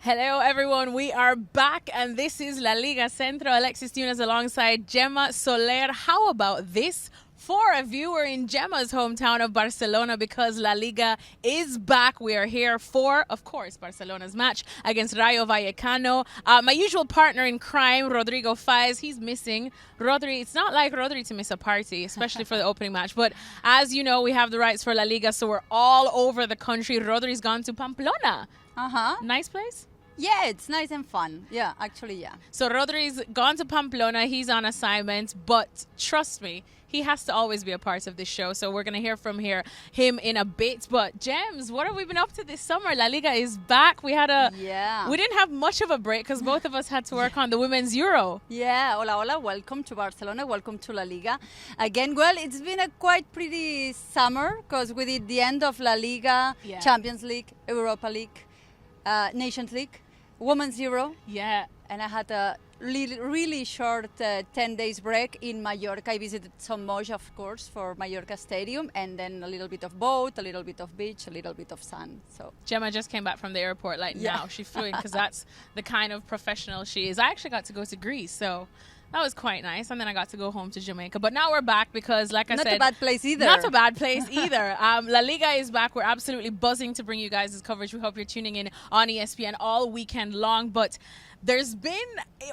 Hello everyone, we are back and this is La Liga Centro. Alexis Nunes alongside Gemma Soler. How about this for a viewer in Gemma's hometown of Barcelona, because La Liga is back. We are here for, of course, Barcelona's match against Rayo Vallecano. My usual partner in crime, Rodrigo Faez, he's missing. Rodri, it's not like Rodri to miss a party, especially for the opening match. But as you know, we have the rights for La Liga, so we're all over the country. Rodri's gone to Pamplona. Nice place? Yeah, it's nice and fun. Yeah, actually, yeah. So Rodri's gone to Pamplona. He's on assignment, but trust me, he has to always be a part of this show. So we're going to hear from him in a bit. But Gems, what have we been up to this summer? La Liga is back. We didn't have much of a break because both of us had to work on the Women's Euro. Yeah, hola, welcome to Barcelona, welcome to La Liga. Again, well, it's been a quite pretty summer because we did the end of La Liga, Champions League, Europa League, Nations League, Women's Euro. Yeah. And I had a really short 10 days break in Mallorca. I visited Somos, of course, for Mallorca Stadium, and then a little bit of boat, a little bit of beach, a little bit of sun. So Gemma just came back from the airport now. She flew in because that's the kind of professional she is. I actually got to go to Greece, so that was quite nice. And then I got to go home to Jamaica. But now we're back because, like I said... Not a bad place either. Not a bad place either. La Liga is back. We're absolutely buzzing to bring you guys this coverage. We hope you're tuning in on ESPN all weekend long. But there's been,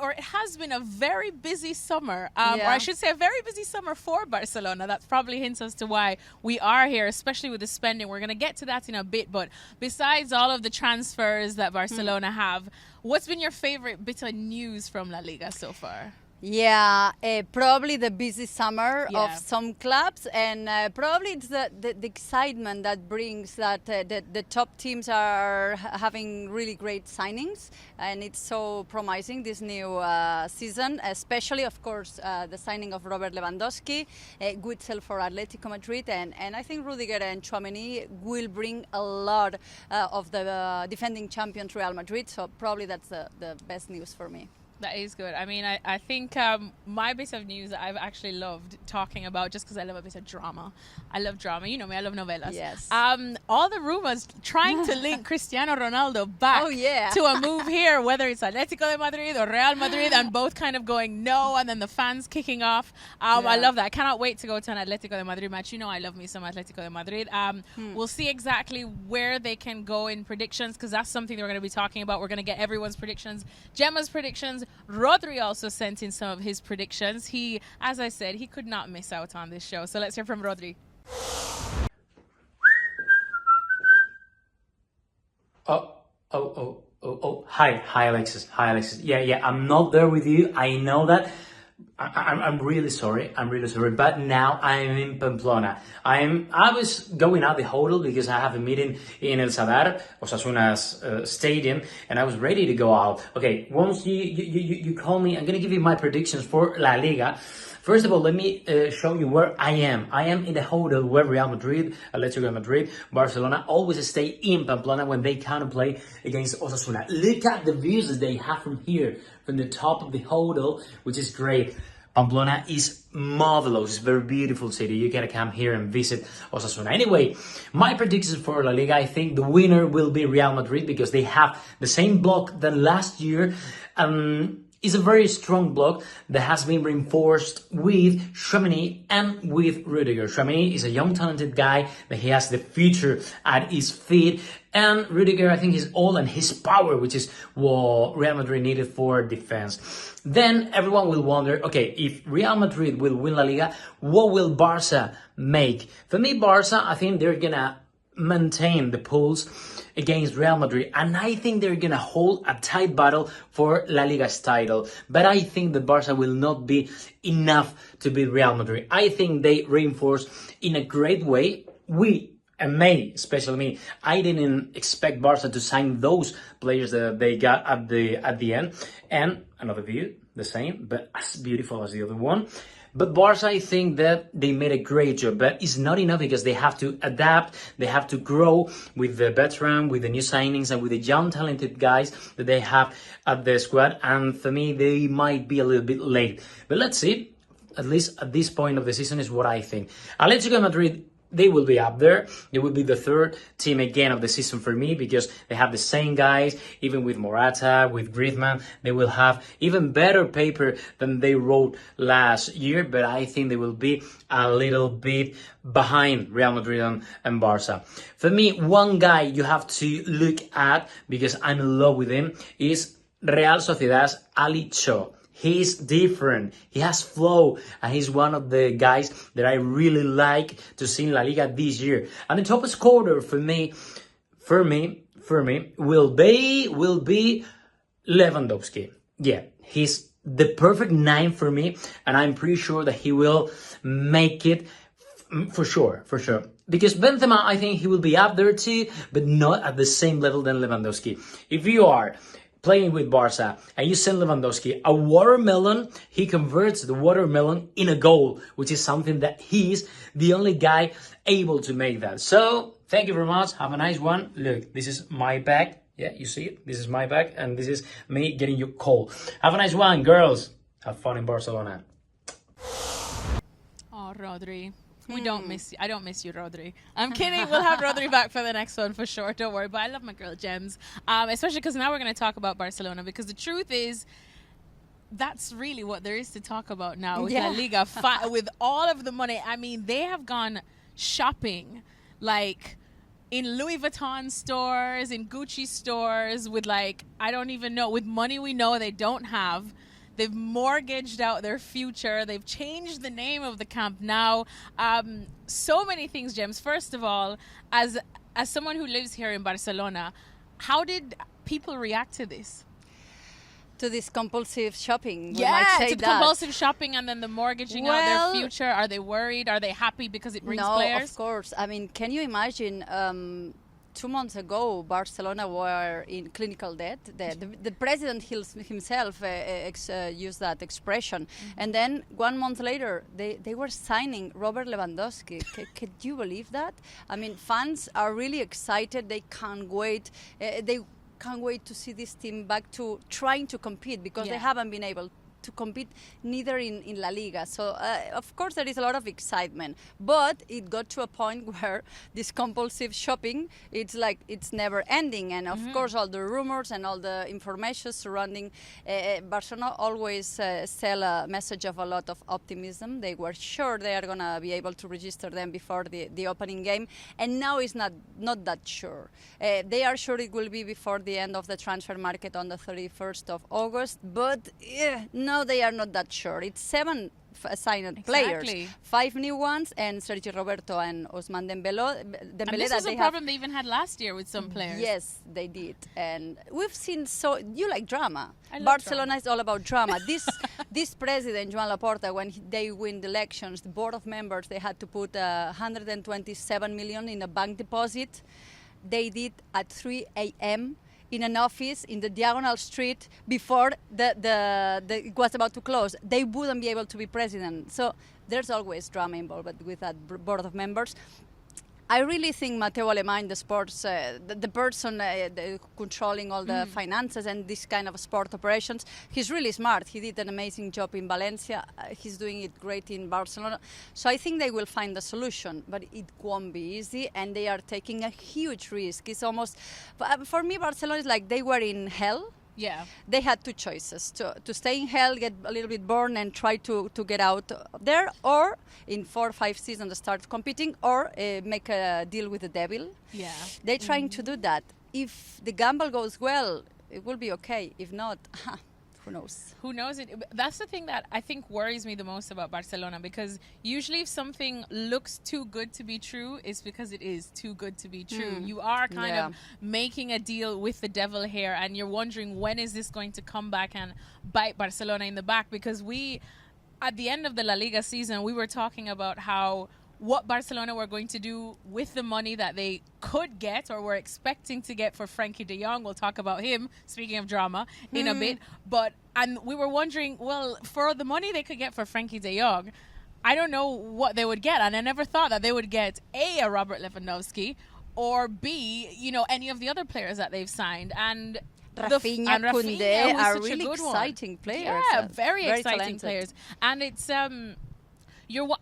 or it has been, a very busy summer. Or I should say a very busy summer for Barcelona. That probably hints as to why we are here, especially with the spending. We're going to get to that in a bit. But besides all of the transfers that Barcelona have, what's been your favorite bit of news from La Liga so far? Yeah, probably the busy summer of some clubs, and probably it's the excitement that brings that the top teams are having really great signings, and it's so promising this new season, especially, of course, the signing of Robert Lewandowski, Witsel for Atletico Madrid, and I think Rudiger and Tchouaméni will bring a lot of the defending champions Real Madrid, so probably that's the best news for me. That is good. I mean, I think my bit of news that I've actually loved talking about, just because I love a bit of drama. I love drama. You know me, I love novelas. Yes. All the rumors trying to link Cristiano Ronaldo back to a move here, whether it's Atletico de Madrid or Real Madrid, and both kind of going no, and then the fans kicking off. I love that. I cannot wait to go to an Atletico de Madrid match. You know I love me some Atletico de Madrid. We'll see exactly where they can go in predictions, because that's something that we're going to be talking about. We're going to get everyone's predictions, Gemma's predictions. Rodri also sent in some of his predictions. He, as I said, he could not miss out on this show. So let's hear from Rodri. Hi, Alexis. Yeah, I'm not there with you. I know that. I'm really sorry. But now I'm in Pamplona. I was going out the hotel because I have a meeting in El Sadar, Osasuna's stadium, and I was ready to go out. Okay, once you call me, I'm gonna give you my predictions for La Liga. First of all, let me show you where I am. I am in the hotel where Real Madrid, Atletico de Madrid, Barcelona always stay in Pamplona when they come and play against Osasuna. Look at the views that they have from here, from the top of the hotel, which is great. Pamplona is marvelous. It's a very beautiful city. You gotta come here and visit Osasuna. Anyway, my predictions for La Liga, I think the winner will be Real Madrid because they have the same block than last year. It's a very strong block that has been reinforced with Tchouaméni and with Rudiger. Tchouaméni is a young, talented guy that he has the future at his feet. And Rudiger, I think, is all and his power, which is what Real Madrid needed for defense. Then everyone will wonder, okay, if Real Madrid will win La Liga, what will Barca make? For me, Barca, I think they're gonna maintain the pulse against Real Madrid, and I think they're gonna hold a tight battle for La Liga's title, but I think that Barca will not be enough to beat Real Madrid. I think they reinforce in a great way. And me, especially me, I didn't expect Barca to sign those players that they got at the end. And another view, the same, but as beautiful as the other one. But Barca, I think that they made a great job, but it's not enough because they have to adapt, they have to grow with the veteran, with the new signings, and with the young, talented guys that they have at the squad. And for me, they might be a little bit late. But let's see. At least at this point of the season is what I think. Atletico Madrid they will be up there. They will be the third team again of the season for me because they have the same guys, even with Morata, with Griezmann. They will have even better paper than they wrote last year, but I think they will be a little bit behind Real Madrid and Barca. For me, one guy you have to look at, because I'm in love with him, is Real Sociedad's Ali Cho. He's different, he has flow, and he's one of the guys that I really like to see in La Liga this year. And the top scorer for me will be Lewandowski. Yeah, he's the perfect 9 for me, and I'm pretty sure that he will make it for sure. Because Benzema, I think he will be up there too, but not at the same level than Lewandowski. If you are playing with Barca and you send Lewandowski a watermelon, he converts the watermelon in a goal, which is something that he's the only guy able to make that. So thank you very much. Have a nice one. Look, this is my bag. Yeah, you see it? This is my bag, and this is me getting you cold. Have a nice one, girls. Have fun in Barcelona. Oh, Rodri. We don't miss you. I don't miss you, Rodri. I'm kidding. We'll have Rodri back for the next one for sure. Don't worry. But I love my girl Gems, especially because now we're going to talk about Barcelona. Because the truth is, that's really what there is to talk about now with La Liga. With all of the money, I mean, they have gone shopping like in Louis Vuitton stores, in Gucci stores, with like, I don't even know, with money we know they don't have. They've mortgaged out their future. They've changed the name of the Camp Nou. So many things, Gems. First of all, as someone who lives here in Barcelona, how did people react to this? To this compulsive shopping. To compulsive shopping and then the mortgaging out their future. Are they worried? Are they happy because it brings players? No, of course. I mean, can you imagine 2 months ago, Barcelona were in clinical debt. The president himself used that expression. And then 1 month later, they were signing Robert Lewandowski. Could you believe that? I mean, fans are really excited. They can't wait. They can't wait to see this team back to trying to compete, because they haven't been able to compete neither in La Liga. So, of course, there is a lot of excitement. But it got to a point where this compulsive shopping, it's like it's never ending. And, of course, all the rumors and all the information surrounding Barcelona always sell a message of a lot of optimism. They were sure they are going to be able to register them before the opening game. And now it's not that sure. They are sure it will be before the end of the transfer market on the 31st of August. But no, they are not that sure. It's 7 signed players, 5 new ones, and Sergio Roberto and Ousmane Dembele. And this is a problem they even had last year with some players. Yes, they did. And we've seen, so you like drama. Barcelona drama. Is all about drama. This president, Joan Laporta, when they win the elections, the board of members, they had to put 127 million in a bank deposit. They did at 3 a.m. in an office in the Diagonal Street before it was about to close. They wouldn't be able to be president. So there's always drama involved with that board of members. I really think Matteo Alemany, the sports, the person controlling all the finances and this kind of sport operations, he's really smart. He did an amazing job in Valencia. He's doing it great in Barcelona. So I think they will find a solution, but it won't be easy, and they are taking a huge risk. It's almost, for me, Barcelona is like they were in hell. Yeah. They had 2 choices, to stay in hell, get a little bit burned and try to get out there, or in 4 or 5 seasons start competing, or make a deal with the devil. Yeah. They're trying to do that. If the gamble goes well, it will be okay. If not, who knows? Who knows it? That's the thing that I think worries me the most about Barcelona, because usually if something looks too good to be true, it's because it is too good to be true. You are kind of making a deal with the devil here, and you're wondering, when is this going to come back and bite Barcelona in the back? Because at the end of the La Liga season, we were talking about what Barcelona were going to do with the money that they could get or were expecting to get for Frenkie de Jong. We'll talk about him, speaking of drama, in a bit. And we were wondering, well, for the money they could get for Frenkie de Jong, I don't know what they would get. And I never thought that they would get A, Robert Lewandowski, or B, any of the other players that they've signed. And Rafinha, Koundé are really exciting players. Yeah, very exciting talented players. And it's...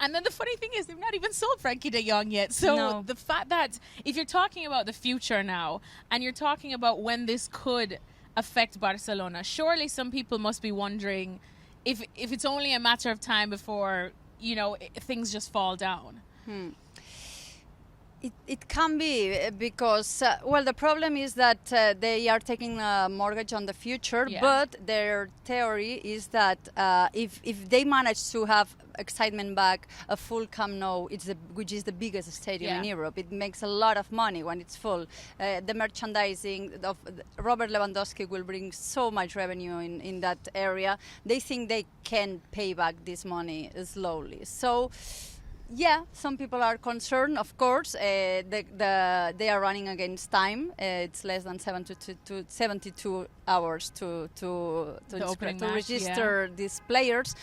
And then the funny thing is, they've not even sold Frenkie de Jong yet. So the fact that if you're talking about the future now, and you're talking about when this could affect Barcelona, surely some people must be wondering if it's only a matter of time before, things just fall down. It can be because, the problem is that they are taking a mortgage on the future, but their theory is that if they manage to have excitement back, a full Camp Nou, which is the biggest stadium in Europe, it makes a lot of money when it's full. The merchandising of Robert Lewandowski will bring so much revenue in that area. They think they can pay back this money slowly. So, yeah, some people are concerned, of course. They are running against time. It's less than 72 hours to register these players.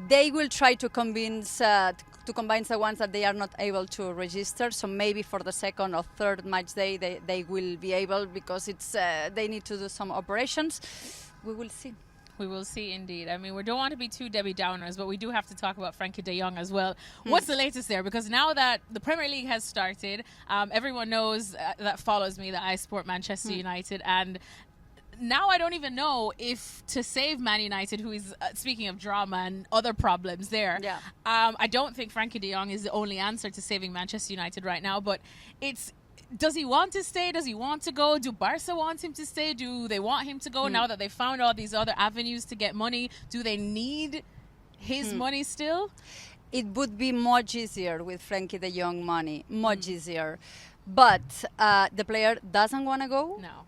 They will try to convince the ones that they are not able to register. So maybe for the second or third match day, they will be able, because they need to do some operations. We will see. We will see, indeed. I mean, we don't want to be too Debbie Downers, but we do have to talk about Frenkie de Jong as well. What's the latest there? Because now that the Premier League has started, everyone knows that follows me that I support Manchester United, and now I don't even know if to save Man United, who is, speaking of drama and other problems there, I don't think Frenkie de Jong is the only answer to saving Manchester United right now, but does he want to stay? Does he want to go? Do Barca want him to stay? Do they want him to go now that they found all these other avenues to get money? Do they need his money still? It would be much easier with Frenkie de Jong money, much easier. But the player doesn't want to go. No.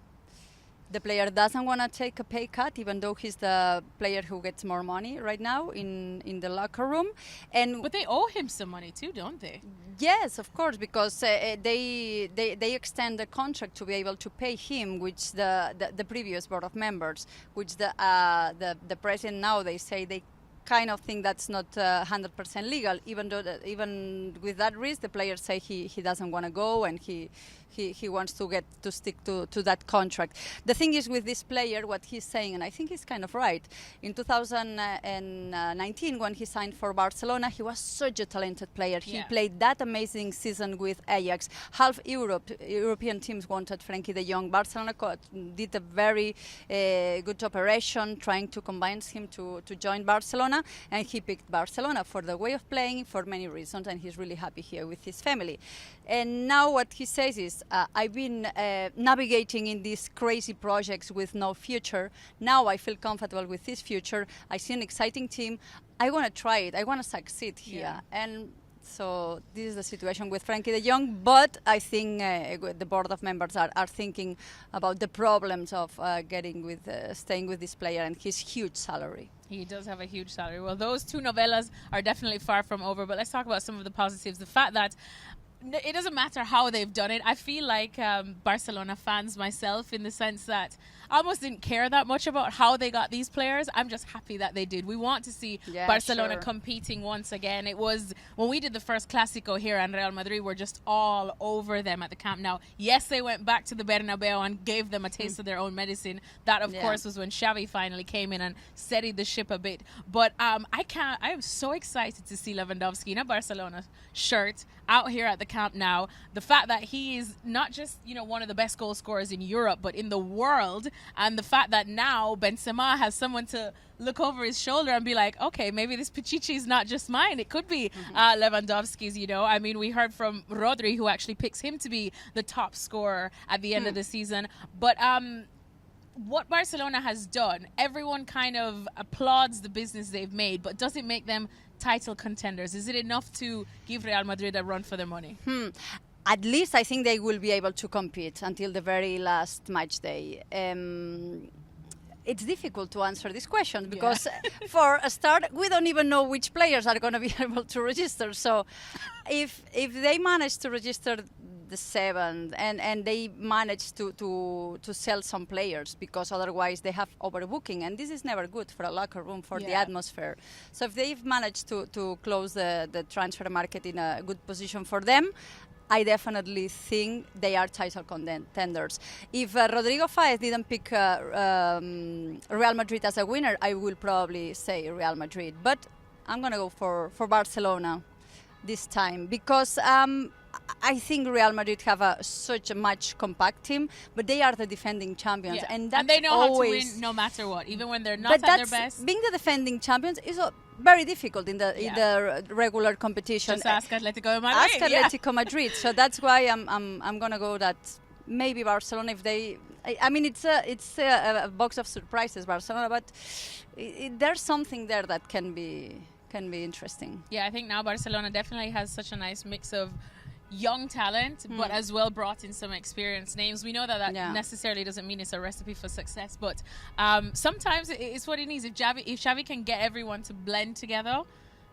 The player doesn't want to take a pay cut, even though he's the player who gets more money right now in the locker room. But they owe him some money too, don't they? Yes, of course, because they extend the contract to be able to pay him, which the previous board of members, which the president now, they say they kind of think that's not 100% legal, even with that risk, the players say he doesn't want to go, and he wants to stick to that contract. The thing is with this player, what he's saying, and I think he's kind of right, in 2019 when he signed for Barcelona, he was such a talented player. He played that amazing season with Ajax. Half European teams wanted Frenkie de Jong. Barcelona did a very good operation trying to convince him to join Barcelona, and he picked Barcelona for the way of playing, for many reasons, and he's really happy here with his family. And now what he says is, I've been navigating in these crazy projects with no future. Now I feel comfortable with this future. I see an exciting team. I want to try it. I want to succeed here. And so this is the situation with Frenkie de Jong. But I think the board of members are thinking about the problems of staying with this player and his huge salary. He does have a huge salary. Well, those two novellas are definitely far from over. But let's talk about some of the positives. The fact that it doesn't matter how they've done it. I feel like Barcelona fans myself, in the sense that I almost didn't care that much about how they got these players. I'm just happy that they did. We want to see Barcelona competing once again. It was when we did the first Clásico here, and Real Madrid were just all over them at the Camp Nou. Yes, they went back to the Bernabeu and gave them a taste of their own medicine. That, of course, was when Xavi finally came in and steadied the ship a bit. But I am so excited to see Lewandowski in a Barcelona shirt out here at the Camp Nou. The fact that he is not just, one of the best goal scorers in Europe, but in the world, and the fact that now Benzema has someone to look over his shoulder and be like, okay, maybe this Pichichi is not just mine. It could be Lewandowski's, I mean, we heard from Rodri, who actually picks him to be the top scorer at the end of the season. But what Barcelona has done, everyone kind of applauds the business they've made, but does it make them title contenders? Is it enough to give Real Madrid a run for their money? At least I think they will be able to compete until the very last match day. It's difficult to answer this question because for a start, we don't even know which players are going to be able to register. So if they manage to register the 7th and they manage to sell some players, because otherwise they have overbooking, and this is never good for a locker room, for the atmosphere. So if they've managed to close the transfer market in a good position for them, I definitely think they are title contenders. If Rodrigo Faez didn't pick Real Madrid as a winner, I will probably say Real Madrid. But I'm gonna go for Barcelona this time because I think Real Madrid have such a much compact team, but they are the defending champions, and they know always, how to win no matter what, even when they're not at their best. Being the defending champions is very difficult in the regular competition. Just ask Atletico Madrid. Ask Atletico Madrid. So that's why I'm gonna go that maybe Barcelona if they. I mean, it's a box of surprises, Barcelona, but there's something there that can be interesting. Yeah, I think now Barcelona definitely has such a nice mix of young talent, but as well brought in some experienced names. We know that necessarily doesn't mean it's a recipe for success, but sometimes it's what it needs. If Xavi can get everyone to blend together,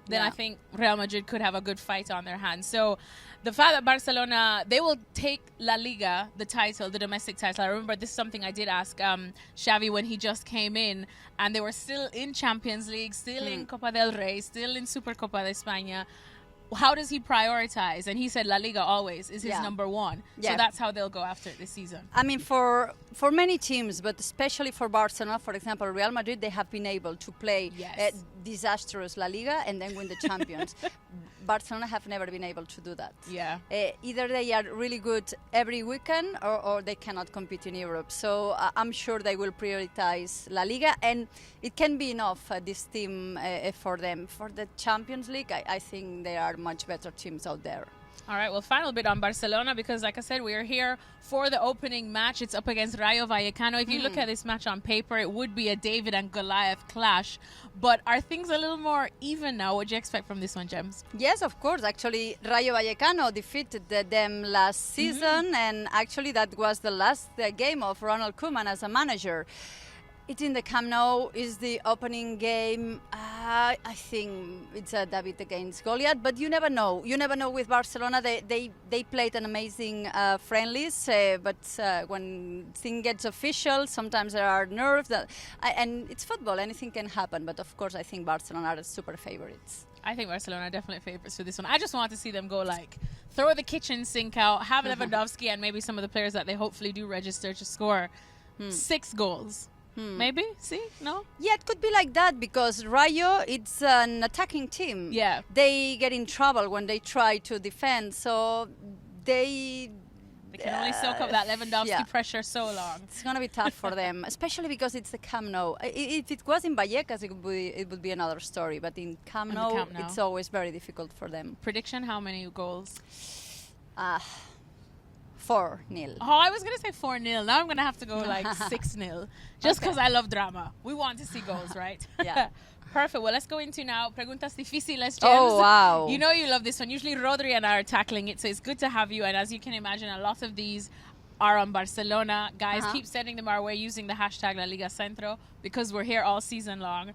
then I think Real Madrid could have a good fight on their hands. So the fact that Barcelona, they will take La Liga, the title, the domestic title. I remember this is something I did ask Xavi when he just came in, and they were still in Champions League, still in Copa del Rey, still in Supercopa de España. How does he prioritize? And he said La Liga always is his number one. So that's how they'll go after it this season. I mean, for many teams, but especially for Barcelona, for example, Real Madrid, they have been able to play disastrous La Liga and then win the Champions. Barcelona have never been able to do that. Yeah. Either they are really good every weekend or they cannot compete in Europe. So I'm sure they will prioritize La Liga, and it can be enough, this team, for them. For the Champions League, I think there are much better teams out there. All right, well, final bit on Barcelona, because like I said, we are here for the opening match. It's up against Rayo Vallecano. If you look at this match on paper, it would be a David and Goliath clash. But are things a little more even now? What do you expect from this one, Gems? Yes, of course. Actually, Rayo Vallecano defeated them last season, and actually that was the last game of Ronald Koeman as a manager. It's in the Camp Nou, is the opening game. I think it's a David against Goliath, but you never know. You never know with Barcelona. They played an amazing friendlies, but when thing gets official, sometimes there are nerves. And it's football, anything can happen. But of course, I think Barcelona are the super favorites. I think Barcelona are definitely favorites for this one. I just want to see them go throw the kitchen sink out, have Lewandowski and maybe some of the players that they hopefully do register to score 6 goals. Maybe? See? No? Yeah, it could be like that because Rayo, it's an attacking team. Yeah. They get in trouble when they try to defend, so they can only soak up that Lewandowski pressure so long. It's going to be tough for them, especially because it's the Camp Nou. If it was in Vallecas, it would be another story, but in Camp Nou, it's always very difficult for them. Prediction, how many goals? 4-0. Oh, I was going to say 4-0. Now I'm going to have to go 6-0. Just because I love drama. We want to see goals, right? Yeah. Perfect. Well, let's go into now Preguntas Difíciles, Gems. Oh, wow. You know you love this one. Usually Rodri and I are tackling it, so it's good to have you. And as you can imagine, a lot of these are on Barcelona. Guys, keep sending them our way using the hashtag LaLiga Centro because we're here all season long.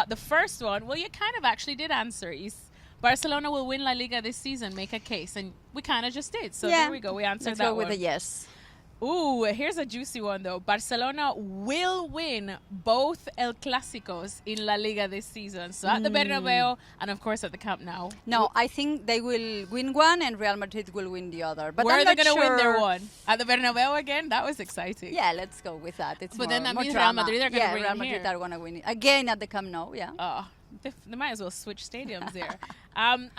The first one, well, you kind of actually did answer it. Barcelona will win La Liga this season, make a case. And we kind of just did. So there we go. We answered that one. Let's go with a yes. Ooh, here's a juicy one, though. Barcelona will win both El Clásicos in La Liga this season. So at the Bernabeu and, of course, at the Camp Nou. No, I think they will win one and Real Madrid will win the other. But where are they going to win their one? At the Bernabeu again? That was exciting. Yeah, let's go with that. But then that means Real Madrid are going to bring Real Madrid are going to win it. Again at the Camp Nou, yeah. Oh, they might as well switch stadiums there. I'm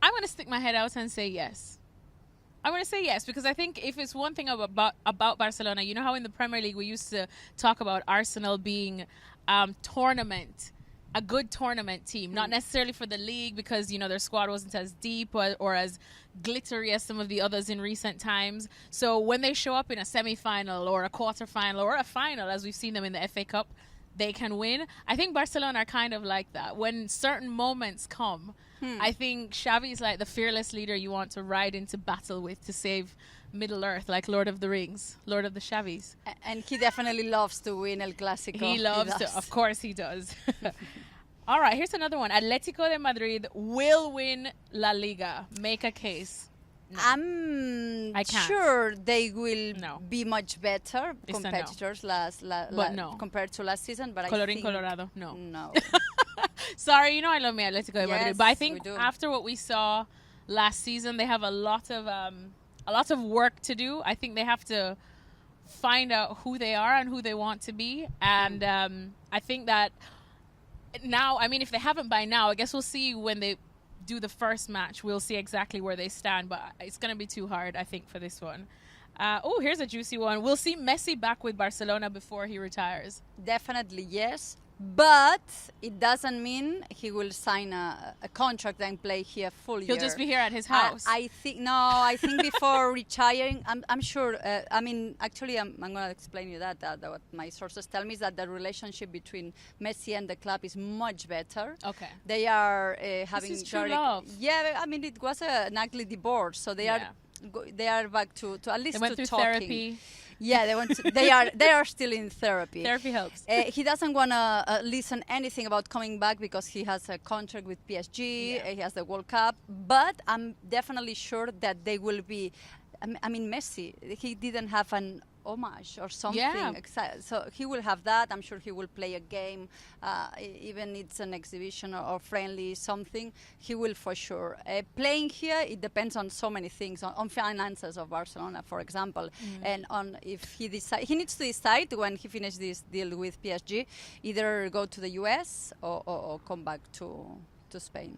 going to stick my head out and say yes. I'm going to say yes because I think if it's one thing about Barcelona, you know how in the Premier League we used to talk about Arsenal being a good tournament team, not necessarily for the league because, you know, their squad wasn't as deep or as glittery as some of the others in recent times. So when they show up in a semi-final or a quarter-final or a final, as we've seen them in the FA Cup, they can win. I think Barcelona are kind of like that. When certain moments come, I think Xavi is like the fearless leader you want to ride into battle with to save Middle Earth, like Lord of the Rings, Lord of the Xavis. And he definitely loves to win El Clásico. He loves to. Of course he does. All right, here's another one. Atletico de Madrid will win La Liga. Make a case. No. I'm sure they will be much better it's competitors compared to last season. But Colorín Colorado, no. No. Sorry, you know I love me Atletico de Madrid, but I think after what we saw last season, they have a lot of work to do. I think they have to find out who they are and who they want to be, and I think that now, I mean, if they haven't by now, I guess we'll see when they do the first match. We'll see exactly where they stand, but it's going to be too hard, I think, for this one. Oh, here's a juicy one. We'll see Messi back with Barcelona before he retires. Definitely yes, but it doesn't mean he will sign a contract and play here full year. He'll just be here at his house. I think before retiring, I'm sure. I mean, actually, I'm going to explain you that what my sources tell me is that the relationship between Messi and the club is much better. Okay. They are having this is true love. Yeah, I mean, it was an ugly divorce, so they are back to at least they went through talking. therapy. Yeah, they are still in therapy. Therapy helps. He doesn't want to listen anything about coming back because he has a contract with PSG. He has the World Cup, but I'm definitely sure that they will be. I mean, Messi, he didn't have an homage or something. Yeah. So he will have that. I'm sure he will play a game, even it's an exhibition or friendly something. He will for sure. Playing here, it depends on so many things, on finances of Barcelona, for example, and on if he needs to decide when he finishes this deal with PSG, either go to the US or come back to Spain.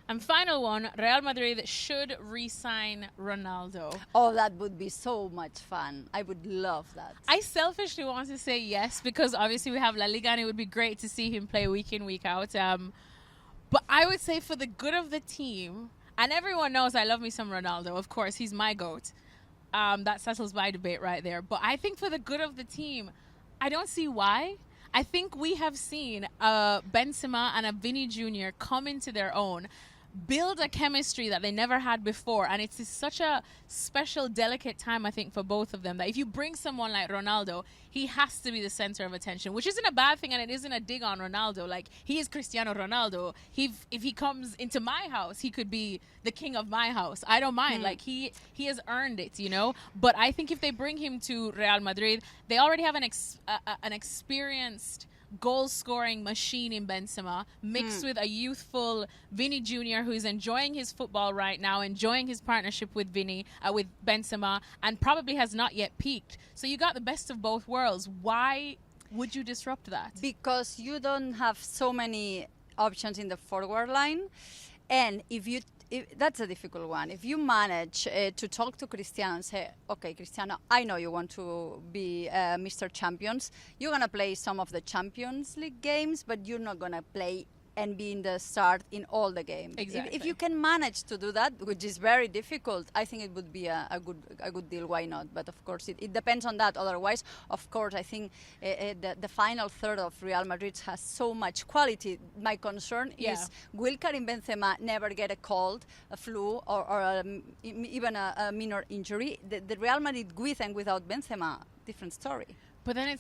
And final one, Real Madrid should re-sign Ronaldo. Oh, that would be so much fun. I would love that. I selfishly want to say yes because obviously we have La Liga and it would be great to see him play week in, week out. But I would say for the good of the team, and everyone knows I love me some Ronaldo. Of course, he's my GOAT. That settles my debate right there. But I think for the good of the team, I don't see why. I think we have seen Benzema and a Vini Jr. come into their own, build a chemistry that they never had before, and it's such a special, delicate time, I think, for both of them, that if you bring someone like Ronaldo, he has to be the center of attention, which isn't a bad thing, and it isn't a dig on Ronaldo. Like, he is Cristiano Ronaldo. If he comes into my house, he could be the king of my house. I don't mind. Like, he has earned it, you know? But I think if they bring him to Real Madrid, they already have an experienced goal-scoring machine in Benzema, mixed with a youthful Vini Jr. who's enjoying his football right now, enjoying his partnership with with Benzema, and probably has not yet peaked. So you got the best of both worlds. Why would you disrupt that? Because you don't have so many options in the forward line, and that's a difficult one. If you manage to talk to Cristiano and say, okay, Cristiano, I know you want to be Mr. Champions. You're going to play some of the Champions League games, but you're not going to play and be in the start in all the games. Exactly. If you can manage to do that, which is very difficult, I think it would be a good deal. Why not? But of course, it depends on that. Otherwise, of course, I think the final third of Real Madrid has so much quality. My concern is, will Karim Benzema never get a cold, a flu, or even a minor injury? The Real Madrid with and without Benzema, different story. But then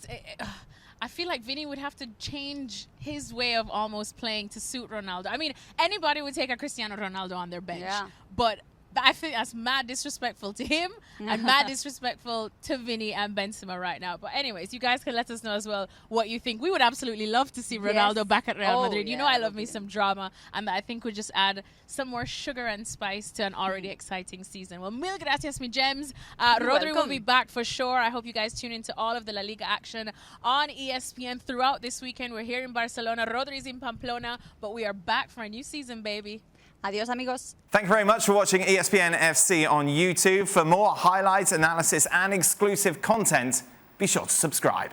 I feel like Vini would have to change his way of almost playing to suit Ronaldo. I mean, anybody would take a Cristiano Ronaldo on their bench. Yeah. But I think that's mad disrespectful to him and mad disrespectful to Vini and Benzema right now. But anyways, you guys can let us know as well what you think. We would absolutely love to see Ronaldo back at Real Madrid. You know I love me some drama, and I think would just add some more sugar and spice to an already exciting season. Well, mil gracias, mi gems. Rodri will be back for sure. I hope you guys tune into all of the La Liga action on ESPN throughout this weekend. We're here in Barcelona. Rodri's in Pamplona, but we are back for a new season, baby. Adios, amigos. Thank you very much for watching ESPN FC on YouTube. For more highlights, analysis and exclusive content, be sure to subscribe.